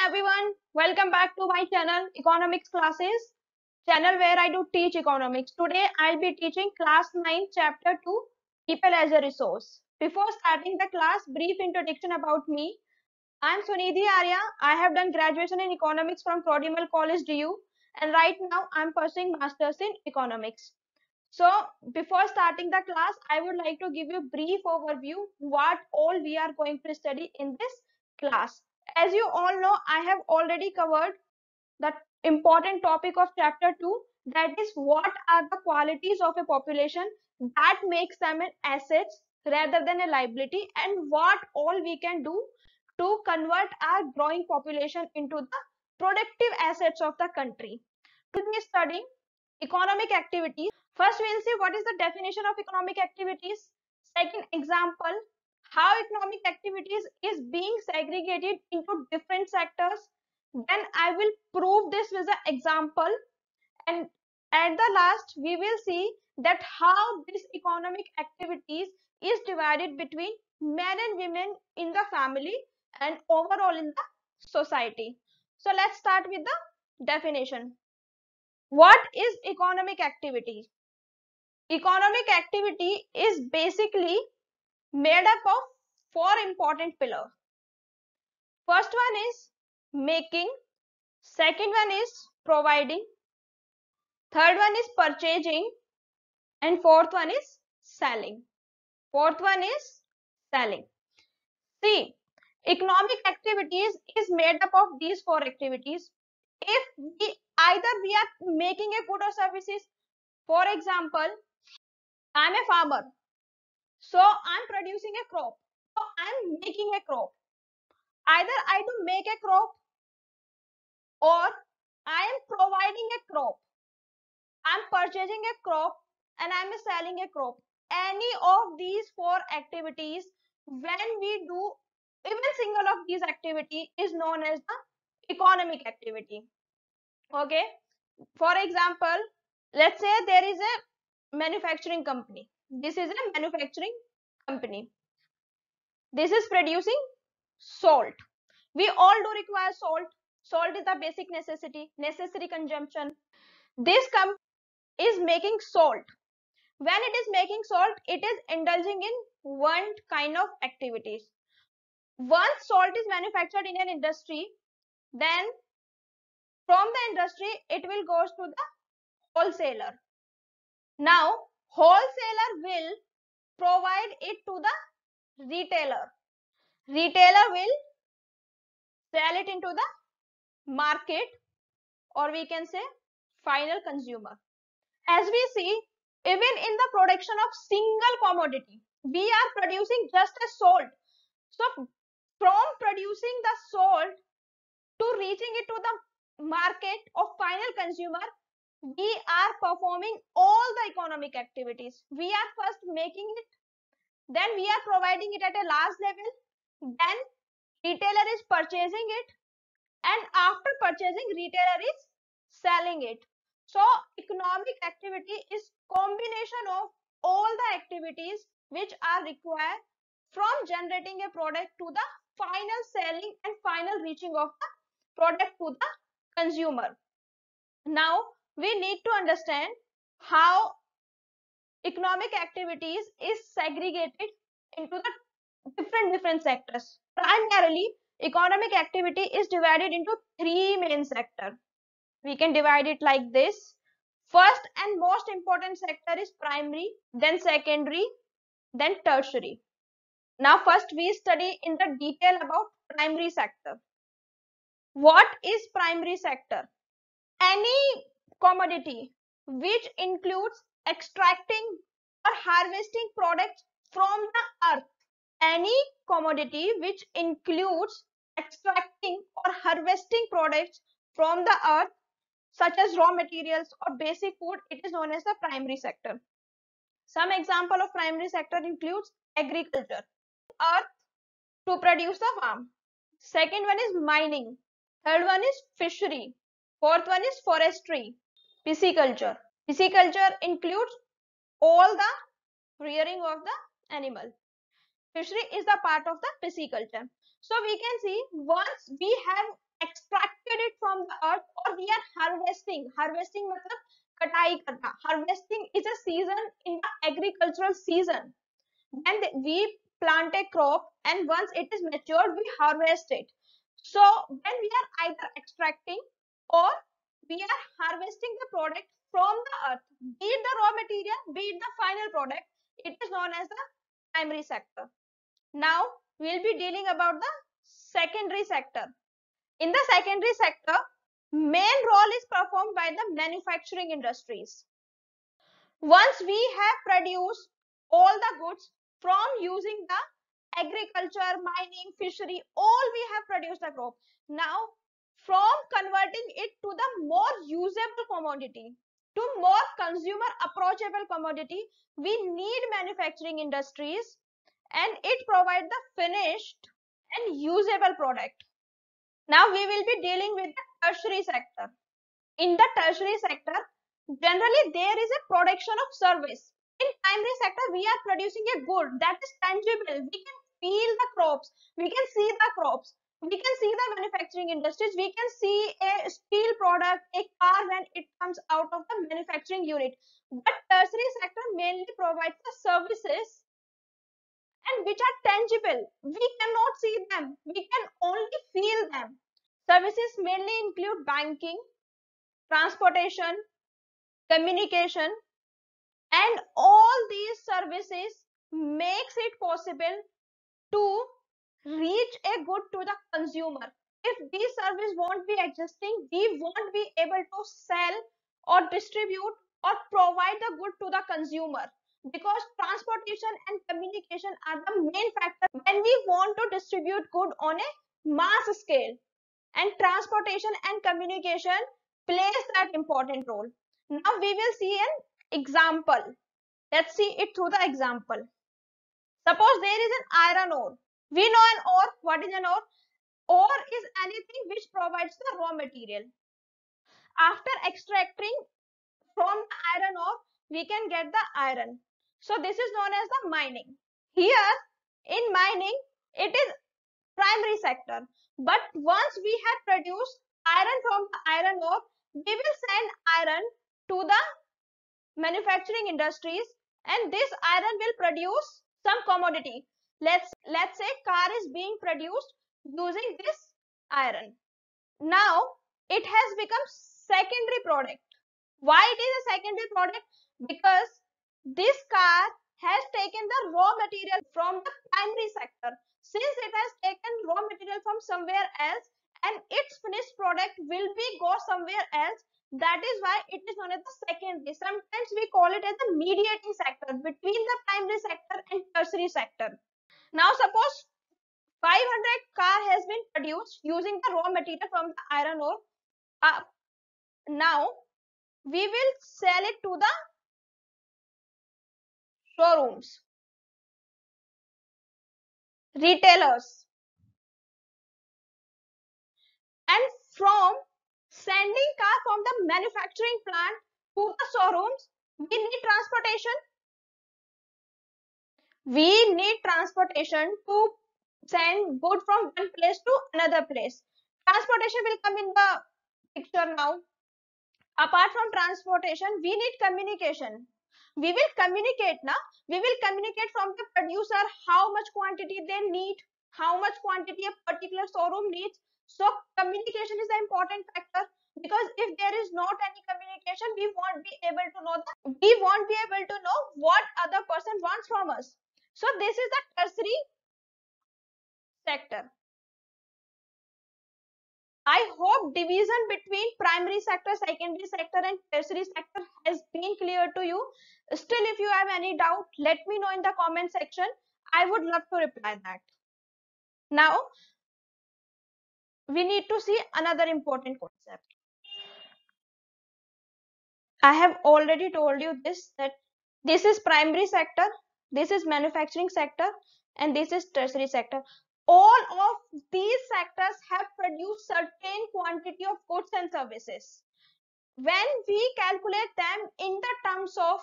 everyone, welcome back to my channel Economics Classes, channel where I do teach economics. Today I'll be teaching class 9 chapter 2 People as a Resource. Before starting the class, brief introduction about me. I'm Sunidhi Arya. I have done graduation in economics from Prodimel College DU and right now I'm pursuing masters in economics. So before starting the class, I would like to give you a brief overview what all we are going to study in this class. As you all know, I have already covered the important topic of chapter 2, that is what are the qualities of a population that makes them an assets rather than a liability, and what all we can do to convert our growing population into the productive assets of the country. To be studying economic activities. First, we'll see what is the definition of economic activities. Second, example, how economic activities is being segregated into different sectors. Then I will prove this with an example. And at the last, we will see that how this economic activities is divided between men and women in the family and overall in the society. So let's start with the definition. What is economic activity? Economic activity is basically made up of four important pillars. First one is making, second one is providing, third one is purchasing, and fourth one is selling. Fourth one is selling. See, economic activities is made up of these four activities. If either we are making a good or services, for example, I'm a farmer. So I'm producing a crop. So I'm making a crop. Either I do make a crop or I am providing a crop. I'm purchasing a crop and I'm selling a crop. Any of these four activities, when we do even single of these activity, is known as the economic activity. Okay. For example, let's say there is a manufacturing company. This is a manufacturing company. This is producing salt. We all do require salt. Salt is the basic necessity, necessary consumption. This company is making salt. When it is making salt, it is indulging in one kind of activities. Once salt is manufactured in an industry, then from the industry, it will go to the wholesaler. Now, wholesaler will provide it to the retailer. Retailer will sell it into the market, or we can say final consumer. As we see, even in the production of single commodity, we are producing just a salt. So from producing the salt to reaching it to the market of final consumer, we are performing all the economic activities. We are first making it, then we are providing it at a large level, then retailer is purchasing it, and after purchasing, retailer is selling it. So economic activity is combination of all the activities which are required from generating a product to the final selling and final reaching of the product to the consumer. Now we need to understand how economic activities is segregated into the different sectors. Primarily, economic activity is divided into three main sectors. We can divide it like this. First and most important sector is primary, then secondary, then tertiary. Now first we study in the detail about primary sector. What is primary sector? Any commodity which includes extracting or harvesting products from the earth. Any commodity which includes extracting or harvesting products from the earth, such as raw materials or basic food, it is known as the primary sector. Some example of primary sector includes agriculture, earth to produce the farm. Second one is mining. Third one is fishery. Fourth one is forestry. Pisciculture. Pisciculture includes all the rearing of the animal. Fishery is the part of the pisciculture. So we can see once we have earth, or we are harvesting. Harvesting matlab कटाई करना. Harvesting is a season in the agricultural season. When we plant a crop and once it is matured, we harvest it. So when we are either extracting or we are harvesting the product from the earth, be it the raw material, be it the final product, it is known as the primary sector. Now we'll be dealing about the secondary sector. In the secondary sector, main role is performed by the manufacturing industries. Once we have produced all the goods from using the agriculture, mining, fishery, all we have produced the crop. Now, from converting it to the more usable commodity, to more consumer approachable commodity, we need manufacturing industries, and it provides the finished and usable product. Now we will be dealing with the tertiary sector. In the tertiary sector, generally there is a production of service. In primary sector, we are producing a good that is tangible. We can feel the crops, we can see the crops, we can see the manufacturing industries, we can see a steel product, a car when it comes out of the manufacturing unit. But tertiary sector mainly provides the services and which are tangible. We cannot see them, we can only feel them. Services mainly include banking, transportation, communication, and all these services makes it possible to reach a good to the consumer. If these services won't be existing, we won't be able to sell or distribute or provide the good to the consumer, because transportation and communication are the main factor when we want to distribute good on a mass scale, and transportation and communication plays that important role. Now we will see an example. Let's see it through the example. Suppose there is an iron ore. We know an ore. What is an ore? Ore is anything which provides the raw material. After extracting from the iron ore, we can get the iron. So this is known as the mining. Here in mining, it is primary sector. But once we have produced iron from the iron ore, we will send iron to the manufacturing industries, and this iron will produce some commodity. Let's say car is being produced using this iron. Now it has become secondary product. Why it is a secondary product? Because this car has taken the raw material from the primary sector. Since it has taken raw material from somewhere else, and its finished product will be go somewhere else, that is why it is known as the secondary. Sometimes we call it as the mediating sector between the primary sector and tertiary sector. Now suppose 500 car has been produced using the raw material from the iron ore. Now we will sell it to the showrooms, retailers, and from sending car from the manufacturing plant to the showrooms, we need transportation. We need transportation to send good from one place to another place. Transportation will come in the picture now. Apart from transportation, we need communication. We will communicate now. We will communicate from the producer how much quantity they need, how much quantity a particular showroom needs. So communication is an important factor, because if there is not any communication, we won't be able to know what other person wants from us. So this is the tertiary sector. I hope division between primary sector, secondary sector, and tertiary sector has been clear to you. Still, if you have any doubt, let me know in the comment section. I would love to reply that. Now, we need to see another important concept. I have already told you this, that this is primary sector, this is manufacturing sector, and this is tertiary sector. All of these sectors have produced certain quantity of goods and services. When we calculate them in the terms of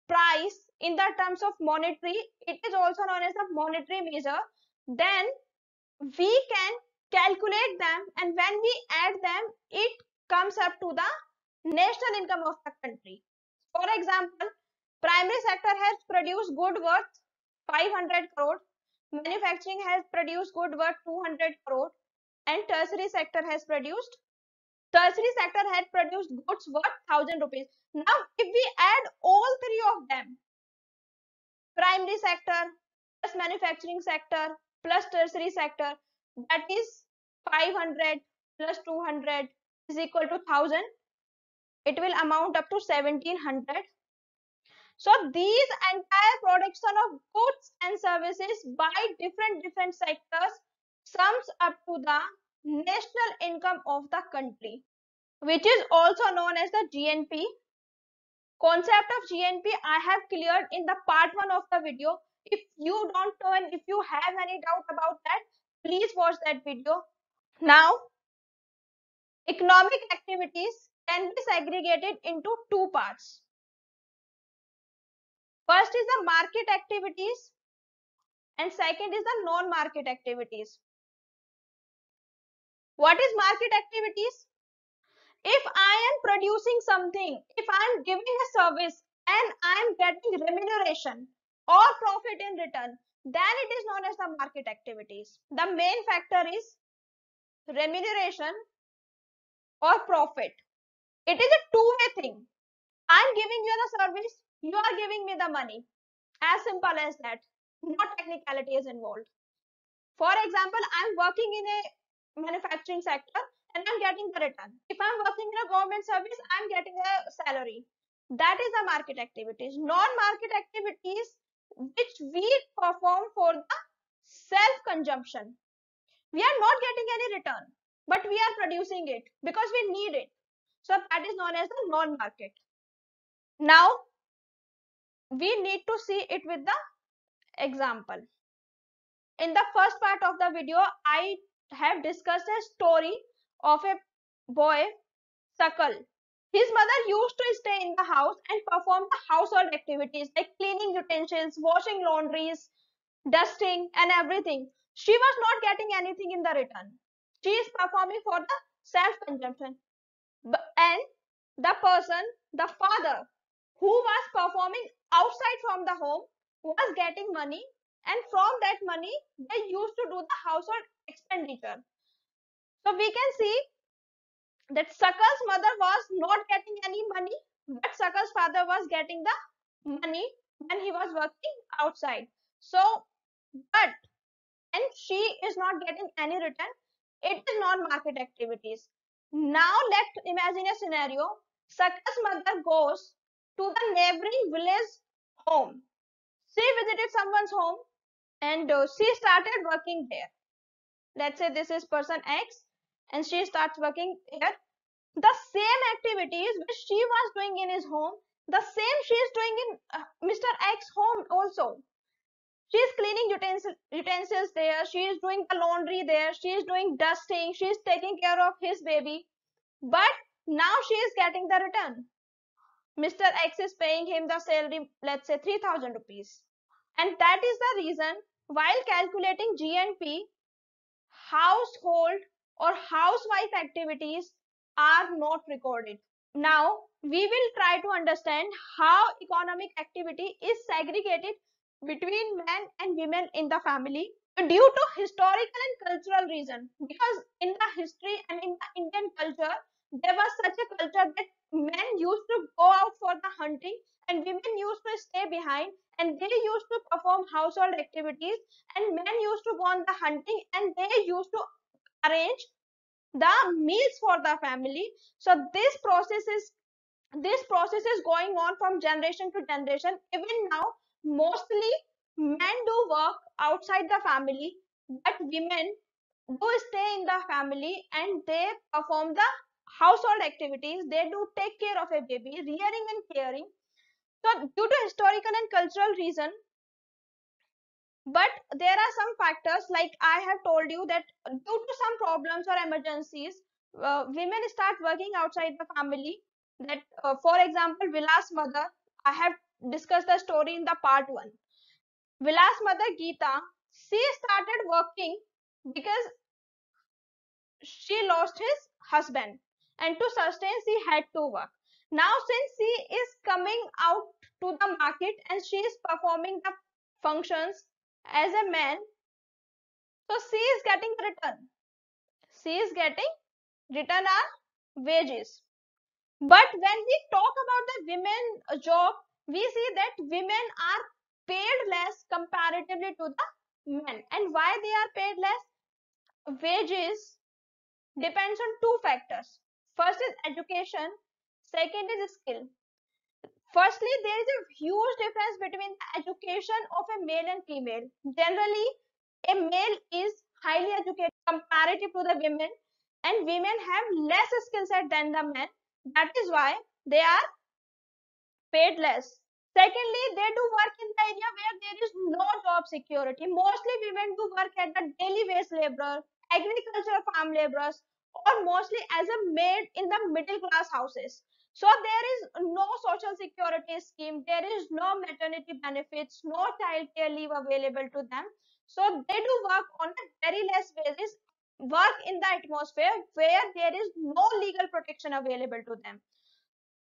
price, in the terms of monetary, it is also known as a monetary measure, then we can calculate them, and when we add them, it comes up to the national income of the country. For example, primary sector has produced good worth 500 crore, manufacturing has produced good worth 200 crore, and tertiary sector had produced goods worth 1000 rupees. Now, if we add all three of them, primary sector plus manufacturing sector plus tertiary sector, that is 500 plus 200 is equal to 1000. It will amount up to 1700. So these entire production of goods and services by different sectors sums up to the national income of the country, which is also known as the GNP. Concept of GNP I have cleared in the part 1 of the video. If you don't know and if you have any doubt about that, please watch that video. Now, economic activities can be segregated into two parts. First is the market activities and second is the non-market activities. What is market activities? If I am producing something, if I am giving a service and I am getting remuneration or profit in return, then it is known as the market activities. The main factor is remuneration or profit. It is a two-way thing. I am giving you the service, you are giving me the money. As simple as that. No technicality is involved. For example, I am working in a manufacturing sector and I'm getting the return. If I'm working in a government service, I'm getting a salary. That is the market activities. Non-market activities which we perform for the self-consumption. We are not getting any return, but we are producing it because we need it. So that is known as the non-market. Now, we need to see it with the example. In the first part of the video, I have discussed a story of a boy, Sakal. His mother used to stay in the house and perform the household activities like cleaning utensils, washing laundries, dusting, and everything. She was not getting anything in the return. She is performing for the self-consumption. And the father, who was performing outside from the home, was getting money, and from that money, they used to do the household expenditure. So we can see that Sakal's mother was not getting any money, but Sakal's father was getting the money when he was working outside. So, but and she is not getting any return. It is non-market activities. Now let's imagine a scenario. Sakal's mother goes to the neighboring village home. She visited someone's home and she started working there. Let's say this is person X and she starts working here. The same activities which she was doing in his home, the same she is doing in Mr. X home also. She is cleaning utensils there, she is doing the laundry there, she is doing dusting, she is taking care of his baby. But now she is getting the return. Mr. X is paying him the salary, let's say 3000 rupees. And that is the reason while calculating GNP, household or housewife activities are not recorded. Now, we will try to understand how economic activity is segregated between men and women in the family due to historical and cultural reason. Because in the history and in the Indian culture, there was such a culture that men used to go out for the hunting and women used to stay behind and they used to perform household activities and men used to go on the hunting and they used to arrange the meals for the family. So this process is going on from generation to generation. Even now, mostly men do work outside the family, but women do stay in the family and they perform the household activities. They do take care of a baby, rearing and caring. So due to historical and cultural reason, but there are some factors like I have told you that due to some problems or emergencies, women start working outside the family. That, for example, Vilas' mother, I have discussed the story in the part 1. Vilas' mother, Geeta, she started working because she lost his husband and to sustain she had to work. Now since she is coming out to the market and she is performing the functions as a man, so she is getting return. She is getting return our wages. But when we talk about the women job, we see that women are paid less comparatively to the men. And why they are paid less? Wages depends on two factors. First is education, second is skill. Firstly, there is a huge difference between the education of a male and female. Generally, a male is highly educated comparative to the women, and women have less skill set than the men. That is why they are paid less. Secondly, they do work in the area where there is no job security. Mostly women do work at the daily wage laborer, agricultural farm laborers, or mostly as a maid in the middle class houses. So there is no social security scheme, there is no maternity benefits, no child care leave available to them. So they do work on a very less basis, work in the atmosphere where there is no legal protection available to them.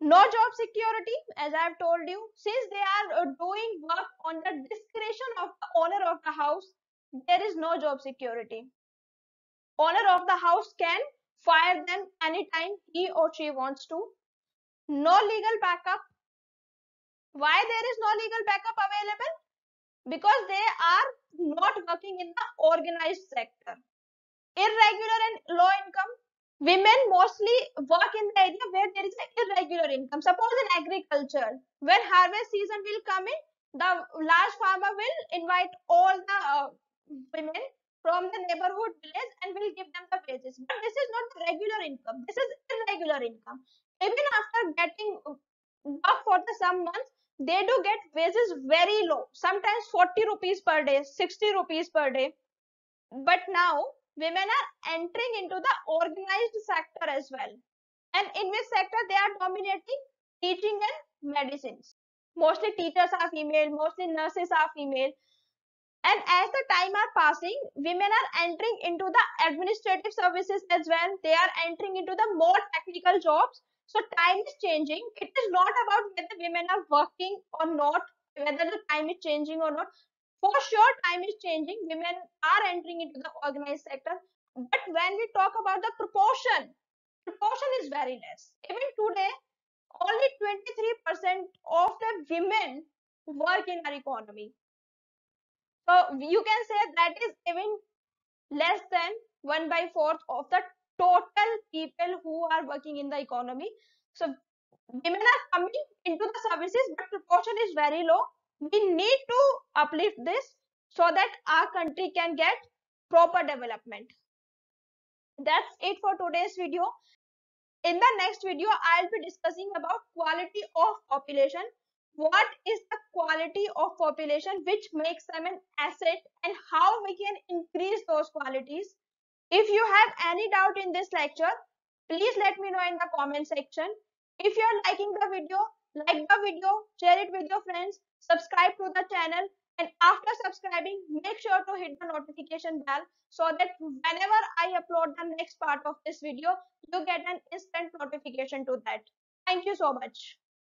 No job security, as I have told you, since they are doing work on the discretion of the owner of the house, there is no job security. Owner of the house can fire them anytime he or she wants to. No legal backup. Why there is no legal backup available? Because they are not working in the organized sector. Irregular and low income. Women mostly work in the area where there is an irregular income. Suppose in agriculture, when harvest season will come in, the large farmer will invite all the women from the neighborhood village and will give them the wages. But this is not regular income. This is irregular income. Even after getting work for the some months, they do get wages very low. Sometimes 40 rupees per day, 60 rupees per day. But now women are entering into the organized sector as well. And in which sector they are dominating? Teaching and medicines. Mostly teachers are female, mostly nurses are female. And as the time are passing, women are entering into the administrative services as well. They are entering into the more technical jobs. So time is changing. It is not about whether women are working or not, whether the time is changing or not. For sure, time is changing. Women are entering into the organized sector. But when we talk about the proportion is very less. Even today, only 23% of the women work in our economy. So you can say that is even less than 1 by 4th of the total people who are working in the economy. So women are coming into the services, but proportion is very low. We need to uplift this so that our country can get proper development. That's it for today's video. In the next video, I'll be discussing about quality of population. What is the quality of population which makes them an asset and how we can increase those qualities. If you have any doubt in this lecture, please let me know in the comment section. If you are liking the video, like the video, share it with your friends, subscribe to the channel, and after subscribing, make sure to hit the notification bell so that whenever I upload the next part of this video, you get an instant notification to that. Thank you so much.